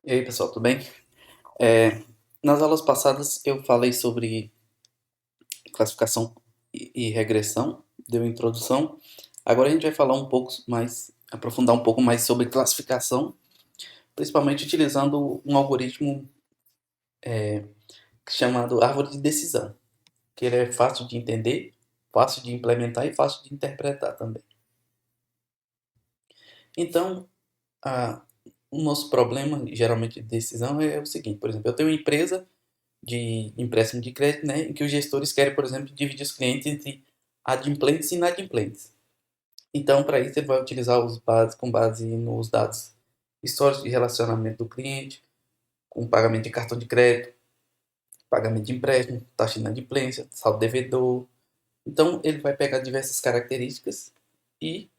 E aí, pessoal, tudo bem? É, Nas aulas passadas eu falei sobre classificação e regressão, deu introdução. Agora a gente vai falar um pouco mais, aprofundar um pouco mais sobre classificação, principalmente utilizando um algoritmo chamado árvore de decisão, que ele é fácil de entender, fácil de implementar e fácil de interpretar também. Então, a, o nosso problema, geralmente, de decisão é o seguinte, por exemplo, eu tenho uma empresa de empréstimo de crédito, né, em que os gestores querem, por exemplo, dividir os clientes entre adimplentes e inadimplentes. Então, para isso, ele vai utilizar os bases com base nos dados históricos de relacionamento do cliente, com pagamento de cartão de crédito, pagamento de empréstimo, taxa de inadimplência, saldo devedor. Então, ele vai pegar diversas características e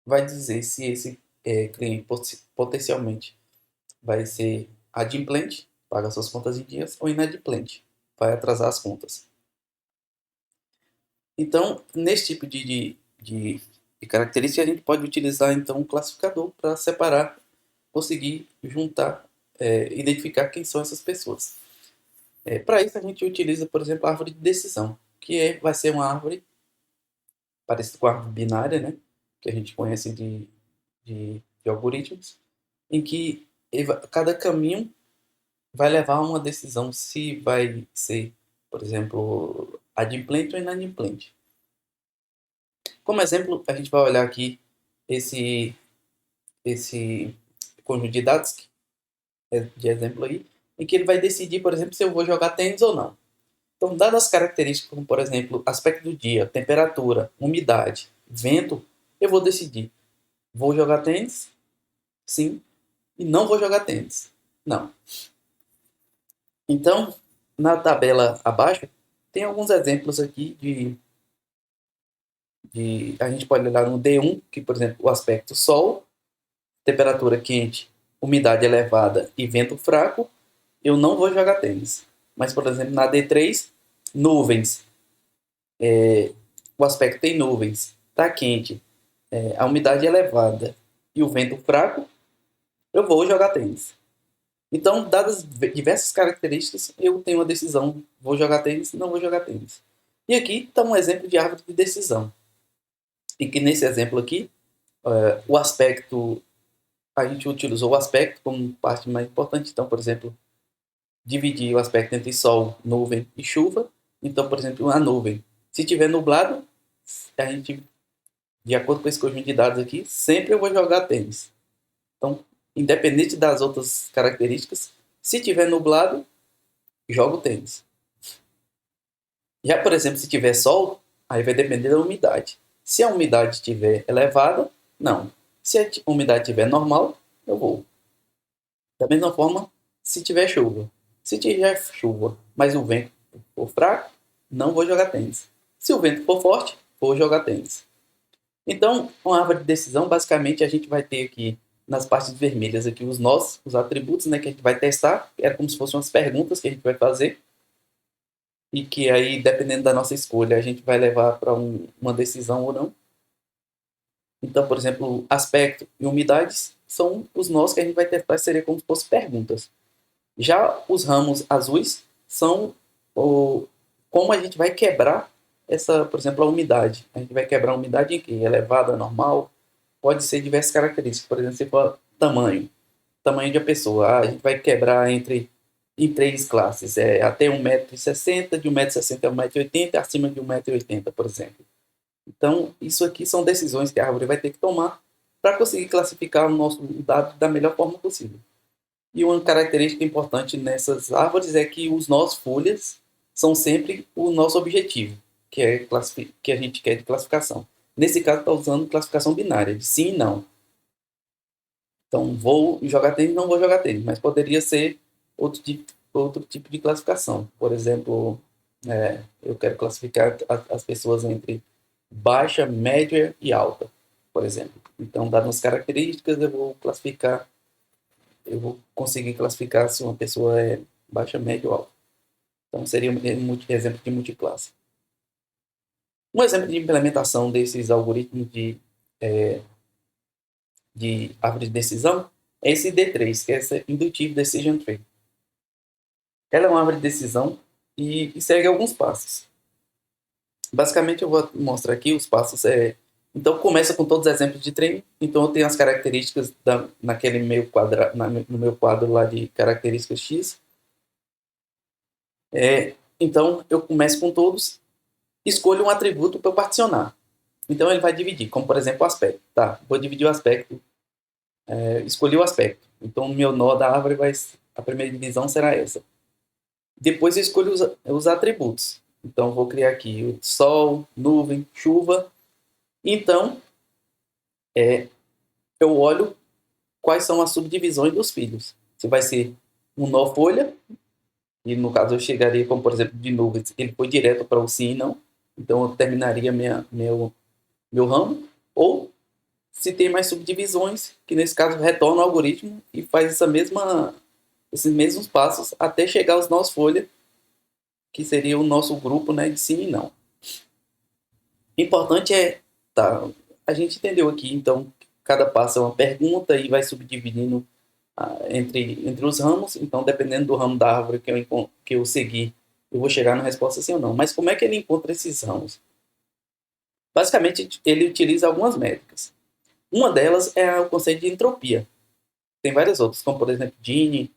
vai dizer se esse cliente potencialmente vai ser adimplente, paga suas contas em dias, ou inadimplente, vai atrasar as contas. Então, nesse tipo de característica, a gente pode utilizar então um classificador para separar, conseguir juntar, identificar quem são essas pessoas. Para isso, a gente utiliza, por exemplo, a árvore de decisão, vai ser uma árvore parecida com a árvore binária, né? Que a gente conhece de algoritmos, em que cada caminho vai levar a uma decisão se vai ser, por exemplo, adimplente ou inadimplente. Como exemplo, a gente vai olhar aqui esse, esse conjunto de dados de exemplo aí, em que ele vai decidir, por exemplo, se eu vou jogar tênis ou não. Então, dadas as características como, por exemplo, aspecto do dia, temperatura, umidade, vento, eu vou decidir, vou jogar tênis? Sim. E não vou jogar tênis? Não. Então, na tabela abaixo, tem alguns exemplos aqui a gente pode olhar no D1, que, por exemplo, o aspecto sol, temperatura quente, umidade elevada e vento fraco, eu não vou jogar tênis. Mas, por exemplo, na D3, nuvens, o aspecto tem nuvens, está quente, a umidade é elevada e o vento fraco, eu vou jogar tênis. Então, dadas diversas características, eu tenho uma decisão, vou jogar tênis, não vou jogar tênis. E aqui está um exemplo de árvore de decisão. E que nesse exemplo aqui, o aspecto, a gente utilizou o aspecto como parte mais importante. Então, por exemplo, dividir o aspecto entre sol, nuvem e chuva. Então, por exemplo, uma nuvem. Se tiver nublado, a gente, de acordo com esse conjunto de dados aqui, sempre eu vou jogar tênis. Então, independente das outras características, se tiver nublado, jogo tênis. Já, por exemplo, se tiver sol, aí vai depender da umidade. Se a umidade estiver elevada, não. Se a umidade estiver normal, eu vou. Da mesma forma, se tiver chuva. Se tiver chuva, mas o vento for fraco, não vou jogar tênis. Se o vento for forte, vou jogar tênis. Então, uma árvore de decisão, basicamente, a gente vai ter aqui nas partes vermelhas aqui os nós, os atributos, né, que a gente vai testar. É como se fossem umas perguntas que a gente vai fazer e que aí, dependendo da nossa escolha, a gente vai levar para uma decisão ou não. Então, por exemplo, aspecto e umidades são os nós que a gente vai testar, seria como se fossem perguntas. Já os ramos azuis são como a gente vai quebrar essa, por exemplo, a umidade. A gente vai quebrar a umidade em que? Elevada, normal, pode ser diversas características. Por exemplo, se for tamanho de uma pessoa, a gente vai quebrar em três classes, até 1,60 m, de 1,60 m a 1,80 m, acima de 1,80 m, por exemplo. Então, isso aqui são decisões que a árvore vai ter que tomar para conseguir classificar o nosso dado da melhor forma possível. E uma característica importante nessas árvores é que os nós folhas são sempre o nosso objetivo, que a gente quer de classificação. Nesse caso, está usando classificação binária, de sim e não. Então, vou jogar tênis, não vou jogar tênis, mas poderia ser outro tipo de classificação. Por exemplo, eu quero classificar as pessoas entre baixa, média e alta, por exemplo. Então, dadas as características, eu vou conseguir classificar se uma pessoa é baixa, média ou alta. Então, seria um exemplo de multiclasse. Um exemplo de implementação desses algoritmos de árvore de decisão é esse D3, que é essa Inductive Decision Tree. Ela é uma árvore de decisão e segue alguns passos. Basicamente, eu vou mostrar aqui os passos. Então, começa com todos os exemplos de treino. Então, eu tenho as características naquele meu quadro, no meu quadro lá de características X. Então, eu começo com todos, escolho um atributo para eu particionar. Então, ele vai dividir, como por exemplo o aspecto. Tá, vou dividir o aspecto. Escolhi o aspecto. Então, o meu nó da árvore a primeira divisão será essa. Depois eu escolho os atributos. Então, vou criar aqui o sol, nuvem, chuva. Então, eu olho quais são as subdivisões dos filhos. Se vai ser um nó folha, e no caso eu chegaria, como por exemplo, de nuvens, ele foi direto para o sim e não. Então, eu terminaria meu ramo. Ou se tem mais subdivisões, que nesse caso retorna o algoritmo e faz esses mesmos passos até chegar aos nós folha, que seria o nosso grupo, né, de sim e não. Importante tá, a gente entendeu aqui, então, cada passo é uma pergunta e vai subdividindo entre os ramos. Então, dependendo do ramo da árvore que eu seguir, eu vou chegar na resposta sim ou não. Mas como é que ele encontra esses ramos? Basicamente, ele utiliza algumas métricas. Uma delas é o conceito de entropia. Tem várias outras, como por exemplo Gini,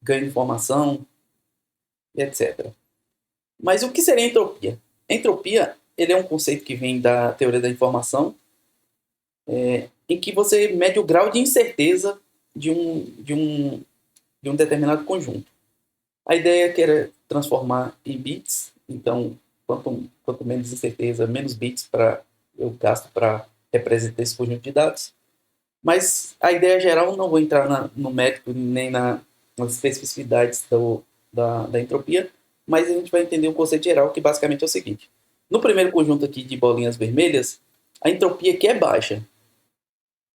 ganho de informação, etc. Mas o que seria entropia? Entropia, ele é um conceito que vem da teoria da informação, em que você mede o grau de incerteza de um determinado conjunto. A ideia é que era transformar em bits, então quanto menos incerteza, menos bits eu gasto para representar esse conjunto de dados. Mas a ideia geral, não vou entrar no mérito nem nas especificidades da entropia, mas a gente vai entender o conceito geral, que basicamente é o seguinte. No primeiro conjunto aqui de bolinhas vermelhas, a entropia aqui é baixa,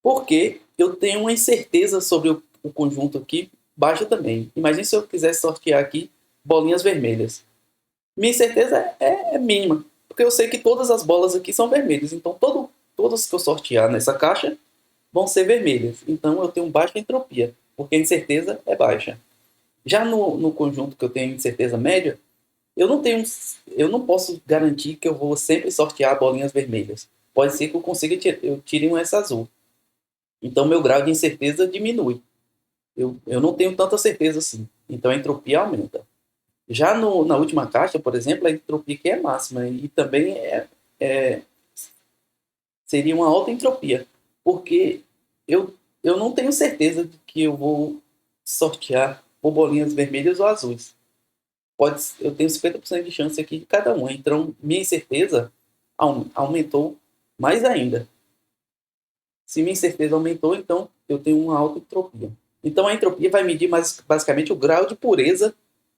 porque eu tenho uma incerteza sobre o conjunto aqui baixa também. Imagine se eu quisesse sortear aqui bolinhas vermelhas. Minha incerteza é mínima, porque eu sei que todas as bolas aqui são vermelhas. Então, todas que eu sortear nessa caixa vão ser vermelhas. Então, eu tenho baixa entropia, porque a incerteza é baixa. Já no conjunto que eu tenho incerteza média, eu não posso garantir que eu vou sempre sortear bolinhas vermelhas. Pode ser que eu tire um S azul. Então, meu grau de incerteza diminui. Eu não tenho tanta certeza assim. Então, a entropia aumenta. Já na última caixa, por exemplo, a entropia aqui é máxima e também é, seria uma alta entropia, porque eu não tenho certeza de que eu vou sortear por bolinhas vermelhas ou azuis. Eu tenho 50% de chance aqui de cada um. Então, minha incerteza aumentou mais ainda. Se minha incerteza aumentou, então eu tenho uma alta entropia. Então, a entropia vai medir basicamente o grau de pureza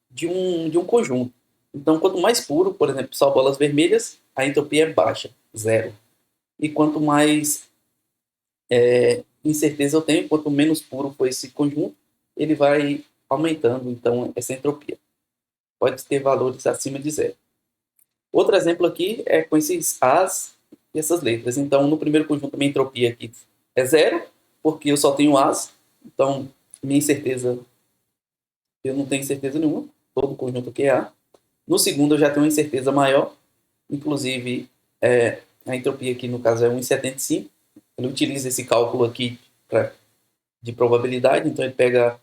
de um conjunto. Então, quanto mais puro, por exemplo, só bolas vermelhas, a entropia é baixa, zero. E quanto mais incerteza eu tenho, quanto menos puro for esse conjunto, ele vai aumentando, então, essa entropia. Pode ter valores acima de zero. Outro exemplo aqui é com esses As e essas letras. Então, no primeiro conjunto, minha entropia aqui é zero, porque eu só tenho As. Então, minha incerteza, eu não tenho certeza nenhuma. Todo conjunto aqui é A. No segundo, eu já tenho uma incerteza maior. Inclusive, a entropia aqui, no caso, é 1,75. Ele utiliza esse cálculo aqui de probabilidade. Então, ele pega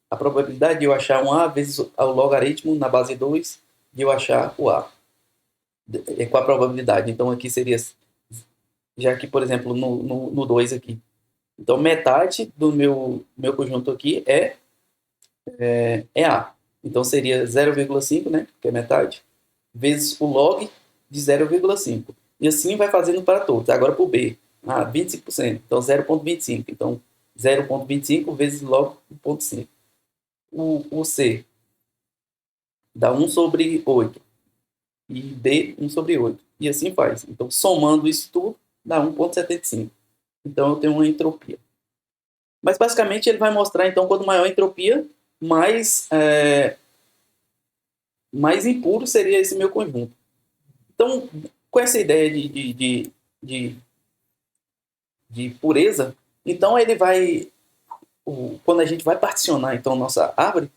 a probabilidade de eu achar um A vezes o logaritmo na base 2 de eu achar o A. Com a probabilidade. Então, aqui seria... Já que, por exemplo, no 2 aqui. Então, metade do meu conjunto aqui é A. Então, seria 0,5, né? Que é metade. Vezes o log de 0,5. E assim vai fazendo para todos. Agora para o B. 25%. Então, 0,25. Então, 0,25 vezes log 1,5. O C dá 1 sobre 8. E D, 1 sobre 8. E assim faz. Então, somando isso tudo, dá 1,75. Então, eu tenho uma entropia. Mas, basicamente, ele vai mostrar, então, quanto maior a entropia, mais impuro seria esse meu conjunto. Então, com essa ideia de pureza, então ele vai quando a gente vai particionar então nossa árvore,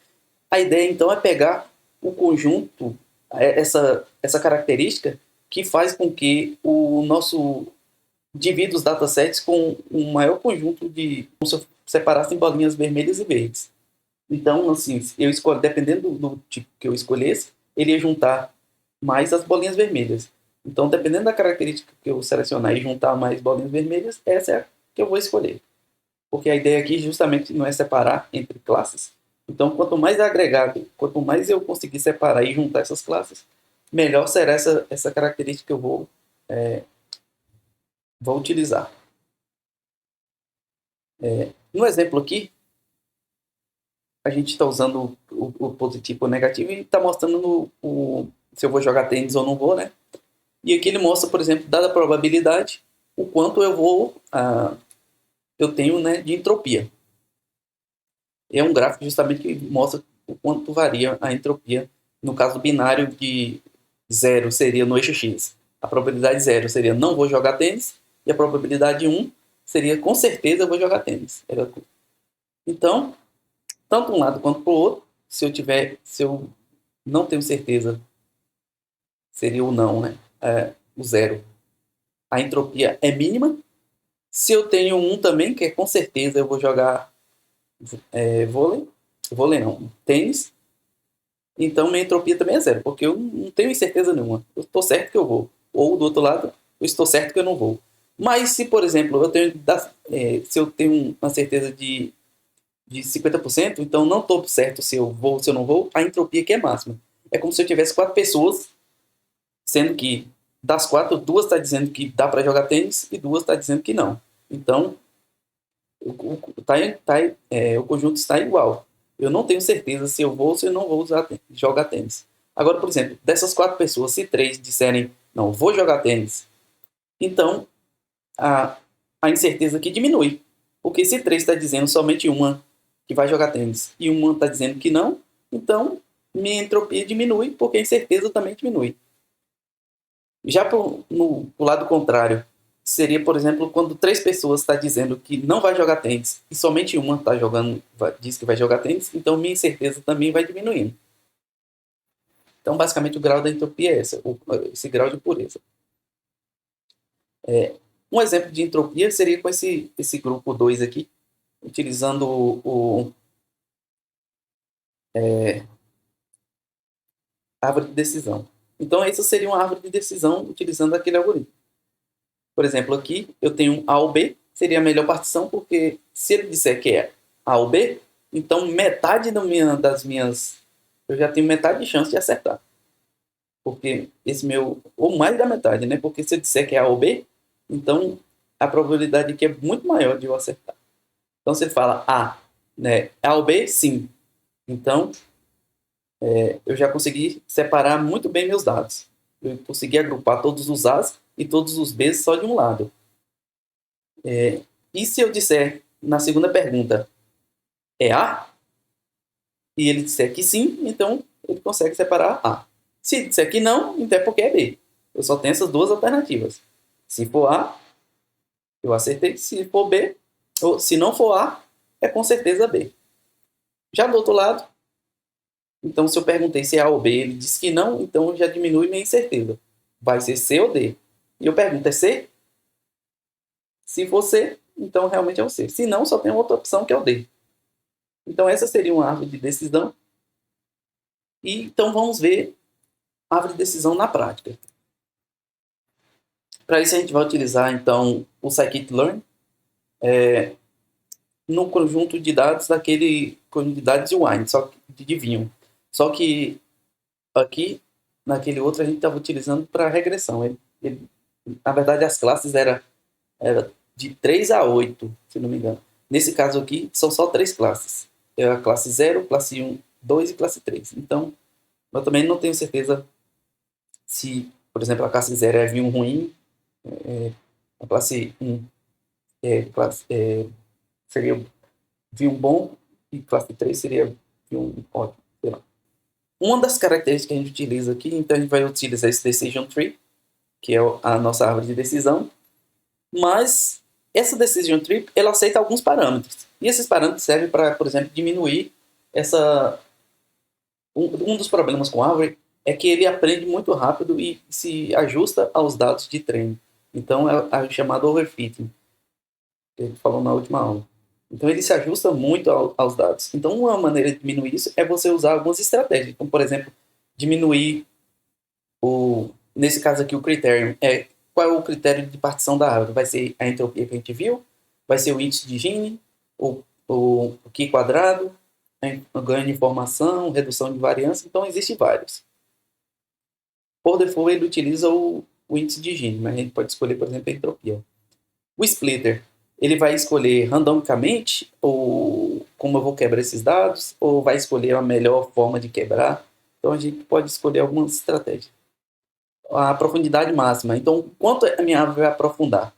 a ideia então é pegar o conjunto, essa característica que faz com que o nosso divida os datasets com um maior conjunto de, como se eu separasse em bolinhas vermelhas e verdes. Então, assim, eu escolho, dependendo do tipo que eu escolhesse, ele ia juntar mais as bolinhas vermelhas. Então, dependendo da característica que eu selecionar e juntar mais bolinhas vermelhas, essa é a que eu vou escolher. Porque a ideia aqui justamente não é separar entre classes. Então, quanto mais agregado, quanto mais eu conseguir separar e juntar essas classes, melhor será essa característica que eu vou utilizar. No exemplo aqui, a gente está usando o positivo ou negativo e está mostrando se eu vou jogar tênis ou não vou, né? E aqui ele mostra, por exemplo, dada a probabilidade, o quanto eu tenho, né, de entropia. É um gráfico justamente que mostra o quanto varia a entropia. No caso binário de 0 seria no eixo X. A probabilidade 0 seria não vou jogar tênis. E a probabilidade 1 seria com certeza eu vou jogar tênis. Então, tanto um lado quanto para o outro, se eu não tenho certeza, seria o não, né? O 0. A entropia é mínima. Se eu tenho um também, que é com certeza eu vou jogar vôlei não, tênis, então minha entropia também é 0, porque eu não tenho incerteza nenhuma. Eu estou certo que eu vou. Ou do outro lado, eu estou certo que eu não vou. Mas se, por exemplo, se eu tenho uma certeza de 50%, então não estou certo se eu vou ou se eu não vou, a entropia que é máxima. É como se eu tivesse 4 pessoas, sendo que das 4, 2 está dizendo que dá para jogar tênis e 2 está dizendo que não. Então, o conjunto está igual. Eu não tenho certeza se eu vou ou se eu não vou jogar tênis. Agora, por exemplo, dessas 4 pessoas, se 3 disserem não, vou jogar tênis, então a incerteza aqui diminui. Porque se 3 está dizendo somente uma que vai jogar tênis e uma está dizendo que não, então minha entropia diminui porque a incerteza também diminui. Já no lado contrário, seria, por exemplo, quando 3 pessoas estão dizendo que não vai jogar tênis e somente uma diz que vai jogar tênis, então minha incerteza também vai diminuindo. Então, basicamente, o grau da entropia é esse grau de pureza. Um exemplo de entropia seria com esse grupo 2 aqui, utilizando a árvore de decisão. Então, essa seria uma árvore de decisão utilizando aquele algoritmo. Por exemplo, aqui eu tenho A ou B, seria a melhor partição, porque se ele disser que é A ou B, então metade das minhas... eu já tenho metade de chance de acertar. Porque ou mais da metade, né? Porque se eu disser que é A ou B, então a probabilidade aqui é muito maior de eu acertar. Então, se ele fala A, né? A ou B, sim. Então, eu já consegui separar muito bem meus dados. Eu consegui agrupar todos os A's e todos os B's só de um lado. E se eu disser na segunda pergunta é A, e ele disser que sim, então ele consegue separar A. Se disser que não, então é porque é B. Eu só tenho essas duas alternativas. Se for A, eu acertei. Se for B, ou se não for A, é com certeza B. Já do outro lado, então se eu perguntei se é A ou B, ele disse que não, então já diminui minha incerteza. Vai ser C ou D. E eu pergunto, é C? Se for C, então realmente é o C. Se não, só tem outra opção que é o D. Então essa seria uma árvore de decisão. E então vamos ver a árvore de decisão na prática. Para isso a gente vai utilizar então o scikit-learn no conjunto de dados daquele conjunto de dados de Wine, só de vinho. Só que aqui, naquele outro, a gente estava utilizando para regressão. Na verdade, as classes era de 3 a 8, se não me engano. Nesse caso aqui, são só 3 classes. É a classe 0, classe 1, 2 e classe 3. Então, eu também não tenho certeza se, por exemplo, a classe 0 é vinho ruim, a classe 1 seria vinho bom e classe 3 seria vinho ótimo, sei lá. Uma das características que a gente utiliza aqui, então a gente vai utilizar esse decision tree, que é a nossa árvore de decisão, mas essa decision tree, ela aceita alguns parâmetros. E esses parâmetros servem para, por exemplo, diminuir essa... Um dos problemas com o árvore é que ele aprende muito rápido e se ajusta aos dados de treino. Então, é o chamado overfitting, que a gente falou na última aula. Então, ele se ajusta muito aos dados. Então, uma maneira de diminuir isso é você usar algumas estratégias, como, por exemplo, diminuir nesse caso aqui, o critério qual é o critério de partição da árvore? Vai ser a entropia que a gente viu? Vai ser o índice de Gini? O Q quadrado? O ganho de informação? Redução de variância? Então, existem vários. Por default, ele utiliza o índice de Gini, mas a gente pode escolher, por exemplo, a entropia. O splitter, ele vai escolher randomicamente, ou como eu vou quebrar esses dados, ou vai escolher a melhor forma de quebrar. Então, a gente pode escolher algumas estratégias. A profundidade máxima. Então, quanto a minha árvore vai aprofundar?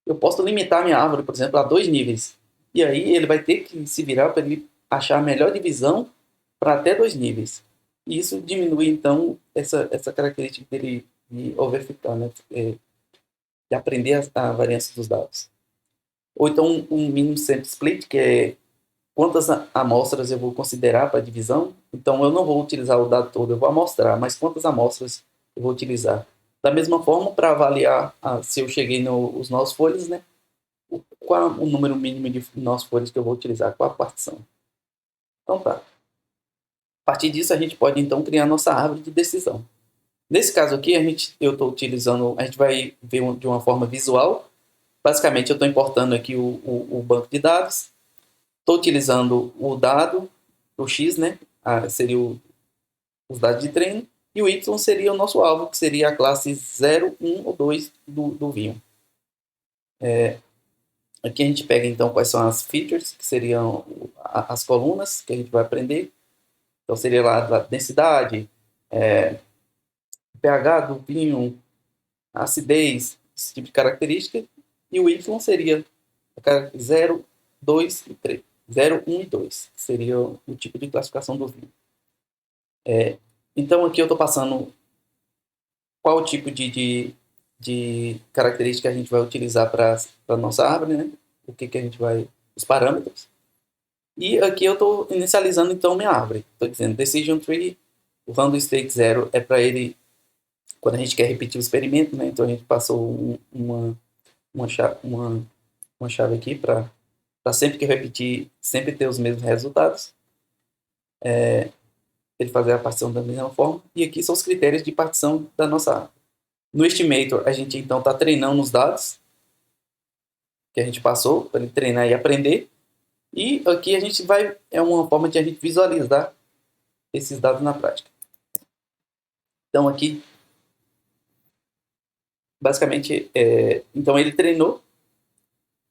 Eu posso limitar a minha árvore, por exemplo, a 2 níveis. E aí ele vai ter que se virar para ele achar a melhor divisão para até 2 níveis. E isso diminui, então, essa característica dele de overfitar, né? De aprender a variância dos dados. Ou então um mínimo sample split, que é quantas amostras eu vou considerar para divisão. Então, eu não vou utilizar o dado todo, eu vou amostrar, mas quantas amostras eu vou utilizar. Da mesma forma, para avaliar se eu cheguei nos nossos folhas, né? Qual é o número mínimo de nossos folhas que eu vou utilizar, qual a partição. Então tá. A partir disso, a gente pode então criar a nossa árvore de decisão. Nesse caso aqui, eu estou utilizando, a gente vai ver de uma forma visual. Basicamente, eu estou importando aqui o banco de dados. Estou utilizando o dado, o X, né? Seria os dados de treino. E o Y seria o nosso alvo, que seria a classe 0, 1 ou 2 do Vion. Aqui a gente pega, então, quais são as features, que seriam as colunas que a gente vai aprender. Então, seria lá a densidade, pH do Vion, acidez, esse tipo de característica. E o Y seria 0, 2 e 3. 0, 1 e 2, que seria o tipo de classificação do Vion. Então, aqui eu estou passando qual tipo de característica a gente vai utilizar para a nossa árvore, né? O que a gente vai... Os parâmetros. E aqui eu estou inicializando, então, minha árvore. Estou dizendo decision tree, o random state 0 é para ele, quando a gente quer repetir o experimento, né? Então, a gente passou uma chave aqui para sempre que eu repetir, sempre ter os mesmos resultados. Ele fazer a partição da mesma forma. E aqui são os critérios de partição da nossa árvore. No estimator, a gente então está treinando os dados que a gente passou, para ele treinar e aprender. E aqui a gente vai, é uma forma de a gente visualizar esses dados na prática. Então aqui, basicamente, então ele treinou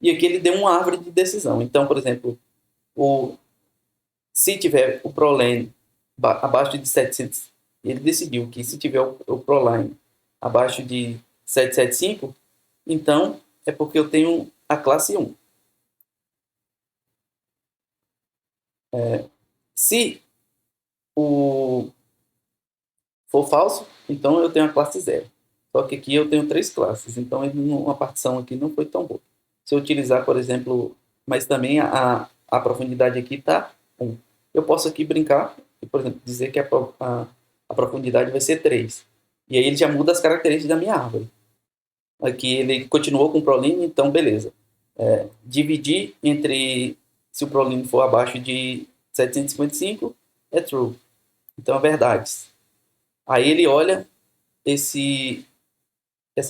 e aqui ele deu uma árvore de decisão. Então, por exemplo, se tiver o ProLine abaixo de 700, ele decidiu que se tiver o ProLine abaixo de 775, então é porque eu tenho a classe 1. Se for falso, então eu tenho a classe 0. Só que aqui eu tenho 3 classes, então uma partição aqui não foi tão boa. Se eu utilizar, por exemplo, mas também a profundidade aqui está 1. Eu posso aqui brincar e, por exemplo, dizer que a profundidade vai ser 3. E aí ele já muda as características da minha árvore. Aqui ele continuou com o ProLine, então beleza. Dividir entre, se o ProLine for abaixo de 755, é true. Então é verdade. Aí ele olha essa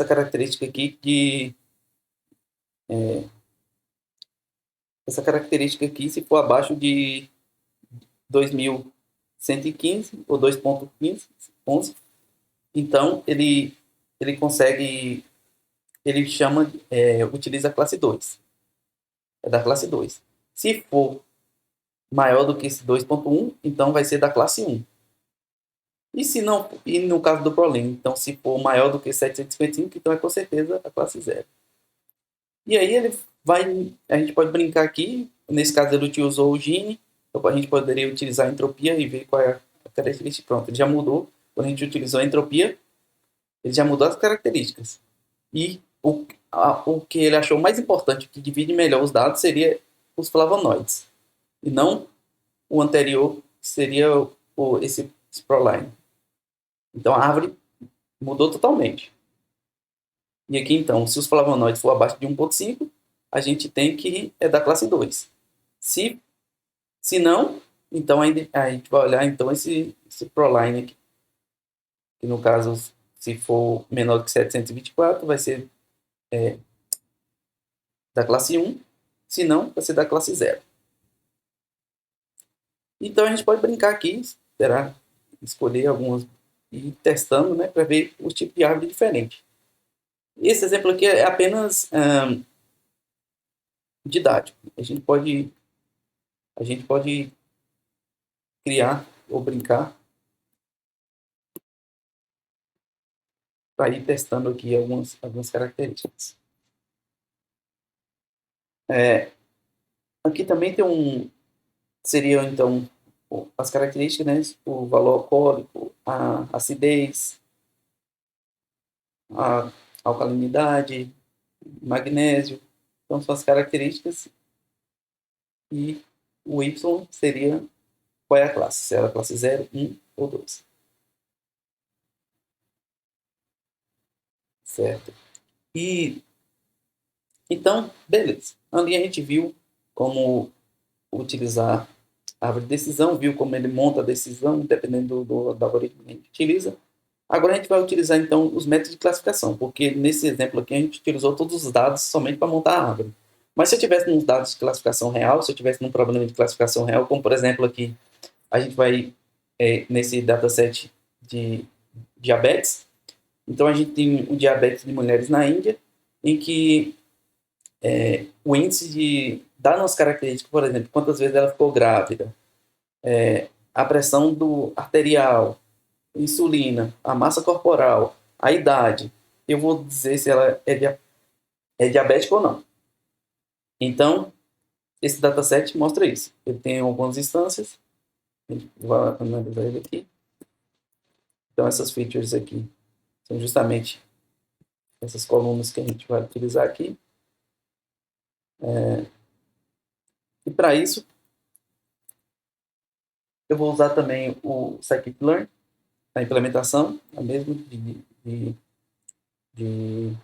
característica aqui essa característica aqui, se for abaixo de 2115 ou 2.15, então ele consegue, ele chama, utiliza a classe 2. É da classe 2. Se for maior do que esse 2.1, então vai ser da classe 1. E se não, e no caso do ProLine, então se for maior do que 755, então é com certeza a classe 0. E aí ele vai, a gente pode brincar aqui, nesse caso ele utilizou o Gini, então a gente poderia utilizar a entropia e ver qual é a característica. Pronto, ele já mudou. Quando a gente utilizou a entropia, ele já mudou as características. E o que ele achou mais importante, que divide melhor os dados, seria os flavonoides. E não o anterior, que seria esse proline. Então a árvore mudou totalmente. E aqui então, se os flavonoides for abaixo de 1,5, a gente tem que é da classe 2. Se não, então a gente vai olhar então esse proline aqui. Que no caso, se for menor que 724, vai ser da classe 1. Se não, vai ser da classe 0. Então a gente pode brincar aqui, escolher algumas e ir testando, né, para ver os tipos de árvore diferentes. Esse exemplo aqui é apenas didático. A gente pode criar ou brincar para ir testando aqui algumas características. Aqui também tem seria então as características, né? O valor alcoólico, a acidez, a alcalinidade, magnésio. Então são as características. E o Y seria qual é a classe, se era a classe 0, 1 ou 2. Certo? E então, beleza. Ali a gente viu como utilizar a árvore de decisão, viu como ele monta a decisão, dependendo do algoritmo que a gente utiliza. Agora a gente vai utilizar, então, os métodos de classificação, porque nesse exemplo aqui a gente utilizou todos os dados somente para montar a árvore. Mas se eu tivesse uns dados de classificação real, se eu tivesse um problema de classificação real, como por exemplo aqui, a gente vai nesse dataset de diabetes. Então a gente tem um diabetes de mulheres na Índia, em que o índice dá nas características, por exemplo, quantas vezes ela ficou grávida, a pressão arterial, insulina, a massa corporal, a idade. Eu vou dizer se ela é diabética ou não. Então, esse dataset mostra isso. Ele tem algumas instâncias. A gente vai analisar ele aqui. Então, essas features aqui são justamente essas colunas que a gente vai utilizar aqui. E para isso, eu vou usar também o scikit-learn, a implementação, a mesma de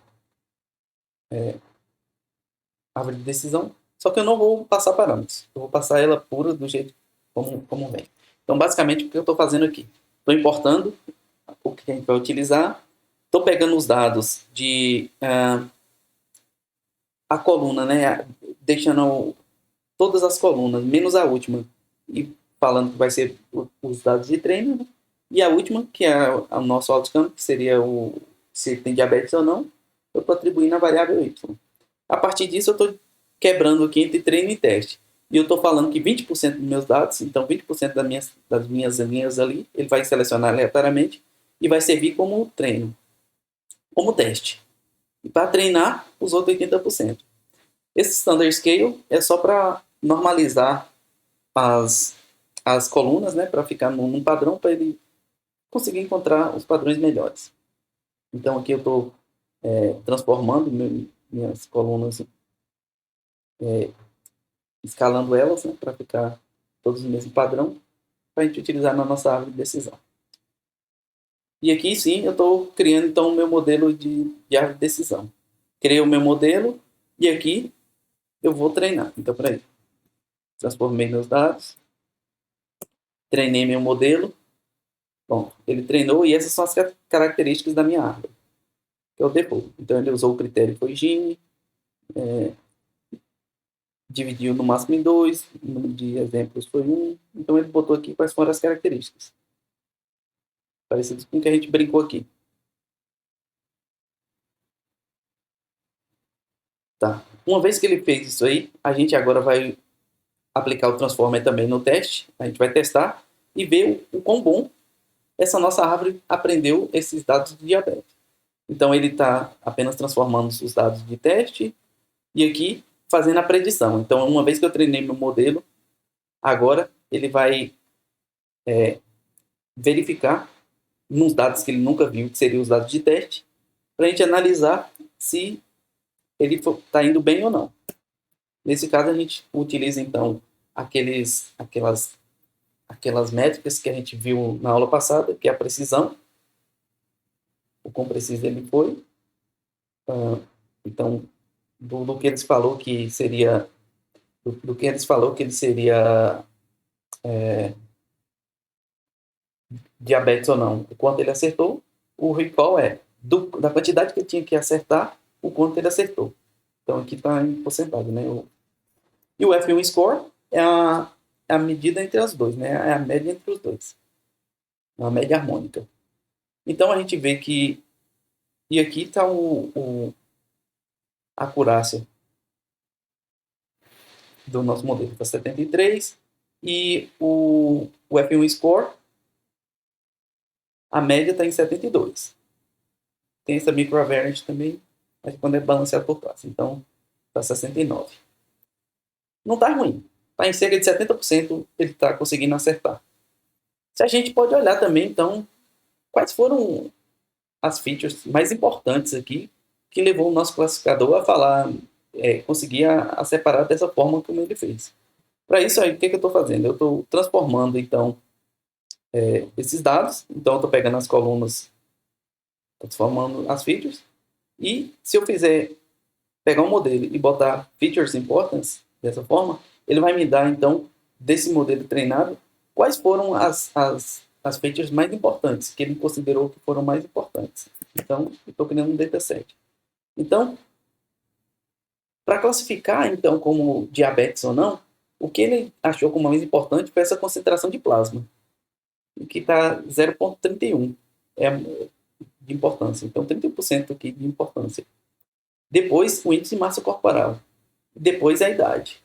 árvore de decisão, só que eu não vou passar parâmetros. Eu vou passar ela pura do jeito como vem. Então, basicamente, o que eu estou fazendo aqui? Estou importando o que a gente vai utilizar, estou pegando os dados de a coluna, né, deixando todas as colunas, menos a última, e falando que vai ser os dados de treino, né? E a última, que é o nosso outcome, que seria se tem diabetes ou não, eu estou atribuindo a variável y. A partir disso, eu estou quebrando aqui entre treino e teste. E eu estou falando que 20% dos meus dados, então 20% das minhas linhas ali, ele vai selecionar aleatoriamente e vai servir como treino, como teste. E para treinar, os outros 80%. Esse Standard Scale é só para normalizar as colunas, né, para ficar num padrão, para ele conseguir encontrar os padrões melhores. Então aqui eu estou transformando minhas colunas, escalando elas, né, para ficar todos no mesmo padrão, para a gente utilizar na nossa árvore de decisão. E aqui sim eu estou criando então o meu modelo de árvore de decisão. Criei o meu modelo e aqui eu vou treinar. Então, peraí. Transformei meus dados, treinei meu modelo. Bom, ele treinou e essas são as características da minha árvore, que é o default. Então, ele usou o critério foi Gini, dividiu no máximo em 2, o número de exemplos foi 1. Então, ele botou aqui quais foram as características. Parecido com o que a gente brincou aqui. Tá. Uma vez que ele fez isso aí, a gente agora vai aplicar o Transformer também no teste. A gente vai testar e ver o quão bom essa nossa árvore aprendeu esses dados de diabetes. Então, ele está apenas transformando os dados de teste e aqui fazendo a predição. Então, uma vez que eu treinei meu modelo, agora ele vai verificar nos dados que ele nunca viu, que seriam os dados de teste, para a gente analisar se ele está indo bem ou não. Nesse caso, a gente utiliza, então, aquelas métricas que a gente viu na aula passada, que é a precisão, o quão preciso ele foi. Então, do que eles falou que seria, do que eles falou que ele seria diabetes ou não, o quanto ele acertou, o recall é da quantidade que ele tinha que acertar, o quanto ele acertou. Então, aqui está em porcentagem, né? E o F1 score é a medida entre as dois, né? É a média entre os dois. É uma média harmônica. Então, a gente vê que... E aqui está a acurácia do nosso modelo, está 73. E o F1 score, a média está em 72. Tem essa microvariance também, mas quando é balanceado por classe. Então, está 69. Não está ruim. Está em cerca de 70%, ele está conseguindo acertar. Se a gente pode olhar também, então, quais foram as features mais importantes aqui que levou o nosso classificador a falar, conseguir a separar dessa forma como ele fez. Para isso, aí, o que eu estou fazendo? Eu estou transformando, então, esses dados. Então, eu estou pegando as colunas, transformando as features. E se eu fizer pegar um modelo e botar features importance dessa forma, ele vai me dar, então, desse modelo treinado, quais foram as features mais importantes, que ele considerou que foram mais importantes. Então, eu estou criando um dataset. Então, para classificar, então, como diabetes ou não, o que ele achou como mais importante foi essa concentração de plasma, que está 0,31 de importância. Então, 31% aqui de importância. Depois, o índice de massa corporal. Depois, a idade.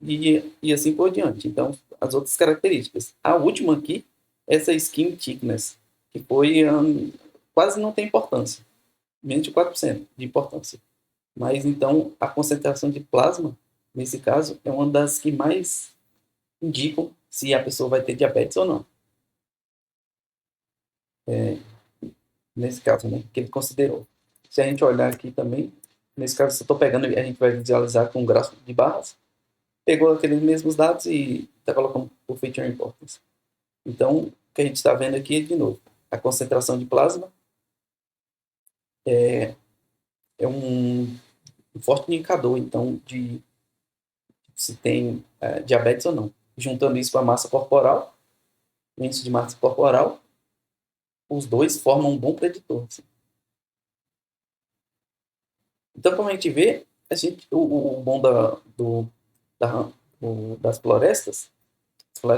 E assim por diante. Então, as outras características. A última aqui, essa skin thickness, que foi quase não tem importância. Menos de 4% de importância. Mas, então, a concentração de plasma, nesse caso, é uma das que mais indicam se a pessoa vai ter diabetes ou não. Nesse caso, né, que ele considerou. Se a gente olhar aqui também, nesse caso, se eu estou pegando, a gente vai visualizar com um gráfico de barras, pegou aqueles mesmos dados e está colocando o feature importance. Então, o que a gente está vendo aqui, de novo, a concentração de plasma é um forte indicador, então, de se tem diabetes ou não. Juntando isso com a massa corporal, o índice de massa corporal, os dois formam um bom preditor. Assim. Então, como a gente vê, o bom das florestas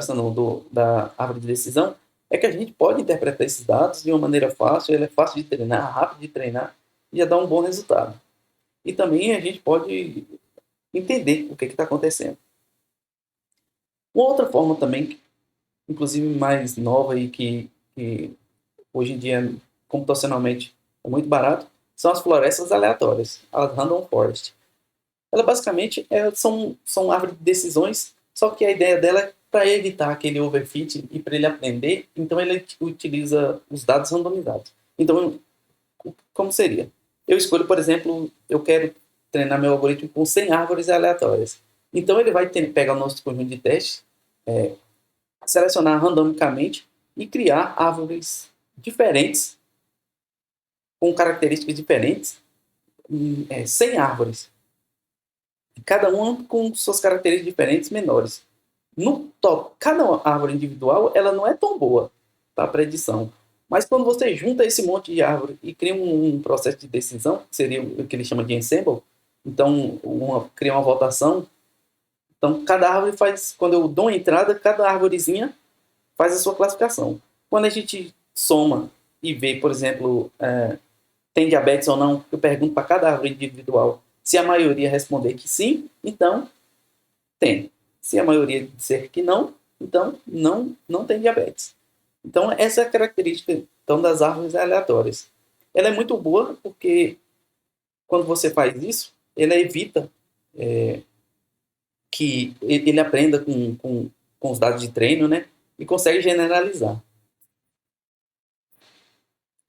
não, da árvore de decisão, é que a gente pode interpretar esses dados de uma maneira fácil, ele é fácil de treinar, rápido de treinar, e já dá um bom resultado. E também a gente pode entender o que está acontecendo. Uma outra forma também, inclusive mais nova e que hoje em dia, computacionalmente, é muito barato, são as florestas aleatórias, as random forest. Ela basicamente são árvores de decisões, só que a ideia dela é para evitar aquele overfit e para ele aprender, então ele utiliza os dados randomizados. Então, como seria? Eu escolho, por exemplo, eu quero treinar meu algoritmo com 100 árvores aleatórias. Então, ele vai pegar o nosso conjunto de testes, selecionar randomicamente e criar árvores diferentes, com características diferentes, 100 árvores. Cada uma com suas características diferentes menores. No top, cada árvore individual, ela não é tão boa para predição. Mas quando você junta esse monte de árvore e cria um processo de decisão, que seria o que ele chama de ensemble, então cria uma votação, então cada árvore faz, quando eu dou uma entrada, cada árvorezinha faz a sua classificação. Quando a gente soma e vê, por exemplo, tem diabetes ou não, eu pergunto para cada árvore individual. Se a maioria responder que sim, então tem. Se a maioria disser que não, então não tem diabetes. Então, essa é a característica então, das árvores aleatórias. Ela é muito boa porque, quando você faz isso, ela evita que ele aprenda com os dados de treino, né? E consegue generalizar.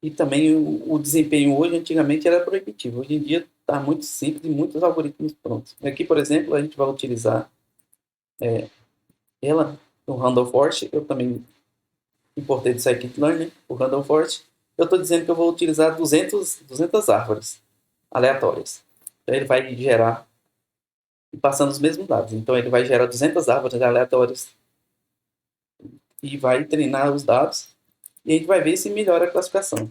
E também o desempenho hoje, antigamente, era proibitivo. Hoje em dia, está muito simples e muitos algoritmos prontos. Aqui, por exemplo, a gente vai utilizar ela, o Randall Forest. Eu também importei do Scikit-Learn, o Randall Forest. Eu estou dizendo que eu vou utilizar 200 árvores aleatórias. Então, ele vai gerar, passando os mesmos dados. Então, ele vai gerar 200 árvores aleatórias e vai treinar os dados. E a gente vai ver se melhora a classificação.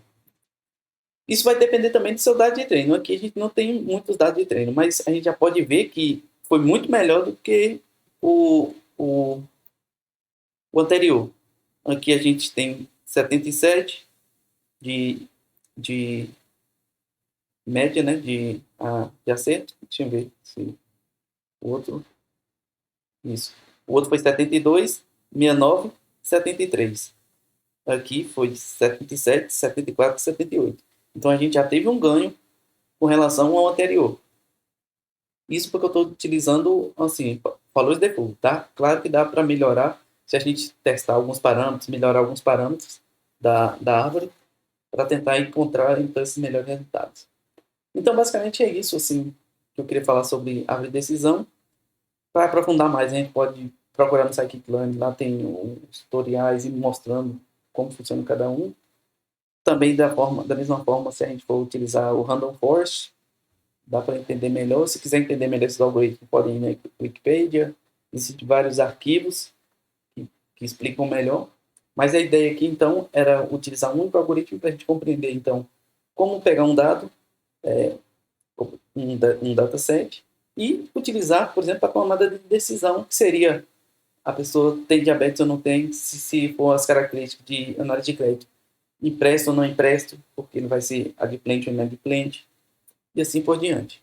Isso vai depender também do seu dado de treino. Aqui a gente não tem muitos dados de treino, mas a gente já pode ver que foi muito melhor do que o anterior. Aqui a gente tem 77 de média, né, de acerto. Deixa eu ver se o outro... Isso. O outro foi 72, 69, 73. Aqui foi 77, 74, 78. Então a gente já teve um ganho com relação ao anterior. Isso porque eu estou utilizando, assim, valores default, tá? Claro que dá para melhorar se a gente testar alguns parâmetros, melhorar alguns parâmetros da árvore para tentar encontrar, então, esses melhores resultados. Então, basicamente é isso, assim, que eu queria falar sobre árvore de decisão. Para aprofundar mais, a gente pode procurar no Scikit-Learn, lá tem os tutoriais e mostrando como funciona cada um. Também da mesma forma, se a gente for utilizar o Random Forest, dá para entender melhor. Se quiser entender melhor esses algoritmos, podem ir na Wikipedia. Existem vários arquivos que explicam melhor. Mas a ideia aqui, então, era utilizar um único algoritmo para a gente compreender, então, como pegar um dado, um dataset, e utilizar, por exemplo, a tomada de decisão, que seria a pessoa tem diabetes ou não tem, se for as características de análise de crédito. Empresto ou não empresto, porque ele vai ser adimplente ou inadimplente, e assim por diante.